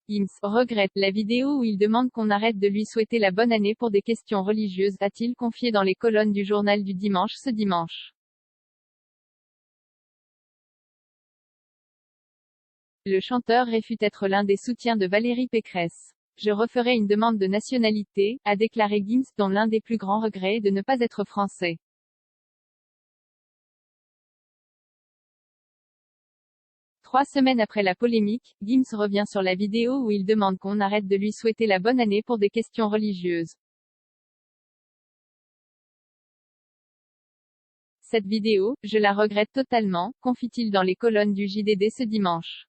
Gims regrette la vidéo où il demande qu'on arrête de lui souhaiter la bonne année pour des questions religieuses, a-t-il confié dans les colonnes du journal du dimanche ce dimanche. Le chanteur réfute être l'un des soutiens de Valérie Pécresse. Je referai une demande de nationalité, a déclaré Gims, dont l'un des plus grands regrets est de ne pas être français. 3 semaines après la polémique, Gims revient sur la vidéo où il demande qu'on arrête de lui souhaiter la bonne année pour des questions religieuses. Cette vidéo, je la regrette totalement, confie-t-il dans les colonnes du JDD ce dimanche.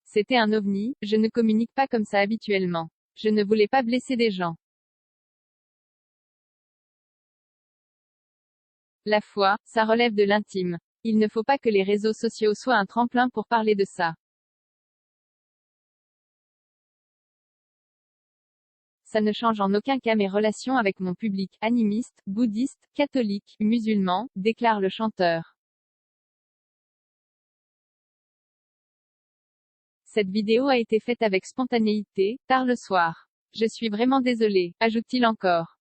C'était un ovni, je ne communique pas comme ça habituellement. Je ne voulais pas blesser des gens. La foi, ça relève de l'intime. Il ne faut pas que les réseaux sociaux soient un tremplin pour parler de ça. Ça ne change en aucun cas mes relations avec mon public, animiste, bouddhiste, catholique, musulman, déclare le chanteur. Cette vidéo a été faite avec spontanéité, tard le soir. Je suis vraiment désolé, ajoute-t-il encore.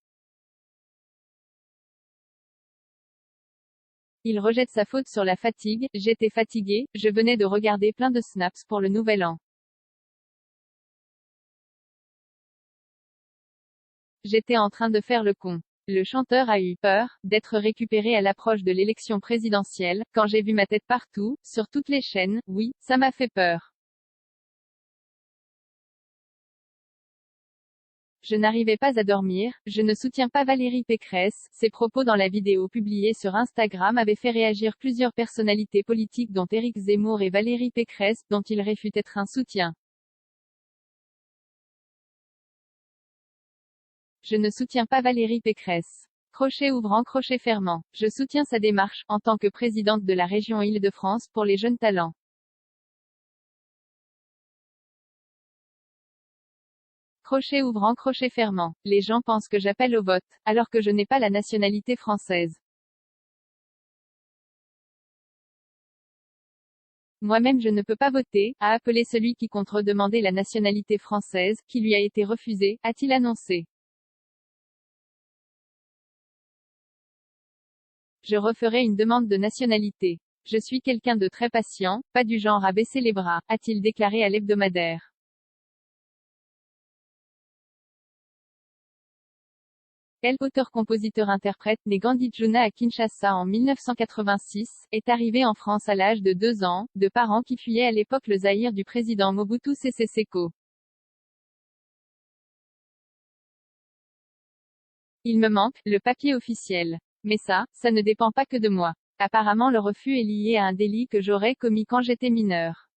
Il rejette sa faute sur la fatigue, j'étais fatigué, je venais de regarder plein de snaps pour le nouvel an. J'étais en train de faire le con. Le chanteur a eu peur d'être récupéré à l'approche de l'élection présidentielle. Quand j'ai vu ma tête partout, sur toutes les chaînes, oui, ça m'a fait peur. Je n'arrivais pas à dormir, je ne soutiens pas Valérie Pécresse. Ses propos dans la vidéo publiée sur Instagram avaient fait réagir plusieurs personnalités politiques dont Éric Zemmour et Valérie Pécresse, dont il réfute être un soutien. Je ne soutiens pas Valérie Pécresse. Crochet ouvrant, crochet fermant. Je soutiens sa démarche, en tant que présidente de la région Île-de-France, pour les jeunes talents. Crochet ouvrant, crochet fermant. Les gens pensent que j'appelle au vote, alors que je n'ai pas la nationalité française. Moi-même je ne peux pas voter, a appelé celui qui compte redemander la nationalité française, qui lui a été refusée, a-t-il annoncé. Je referai une demande de nationalité. Je suis quelqu'un de très patient, pas du genre à baisser les bras, a-t-il déclaré à l'hebdomadaire. Quel auteur-compositeur-interprète, né Gandhijuna à Kinshasa en 1986, est arrivé en France à l'âge de 2 ans, de parents qui fuyaient à l'époque le Zaïre du président Mobutu Sese Seko. Il me manque le papier officiel. Mais ça ne dépend pas que de moi. Apparemment le refus est lié à un délit que j'aurais commis quand j'étais mineur.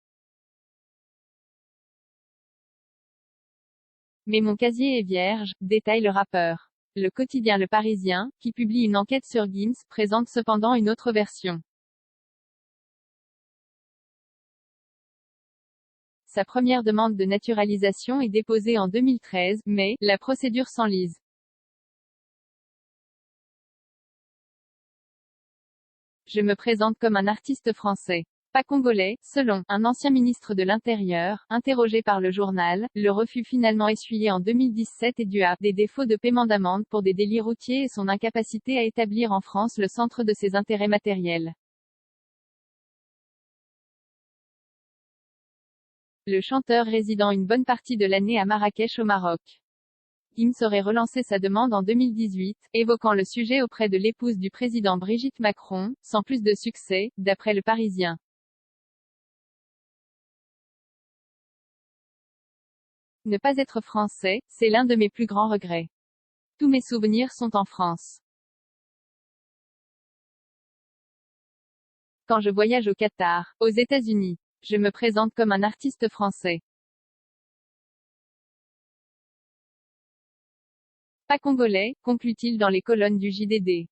Mais mon casier est vierge, détaille le rappeur. Le quotidien Le Parisien, qui publie une enquête sur Gims, présente cependant une autre version. Sa première demande de naturalisation est déposée en 2013, mais la procédure s'enlise. Je me présente comme un artiste français, pas congolais, selon un ancien ministre de l'Intérieur, interrogé par le journal. Le refus finalement essuyé en 2017 est dû à des défauts de paiement d'amende pour des délits routiers et son incapacité à établir en France le centre de ses intérêts matériels. Le chanteur résidant une bonne partie de l'année à Marrakech au Maroc. Gims aurait relancé sa demande en 2018, évoquant le sujet auprès de l'épouse du président Brigitte Macron, sans plus de succès, d'après Le Parisien. Ne pas être français, c'est l'un de mes plus grands regrets. Tous mes souvenirs sont en France. Quand je voyage au Qatar, aux États-Unis, je me présente comme un artiste français. Pas congolais, conclut-il dans les colonnes du JDD.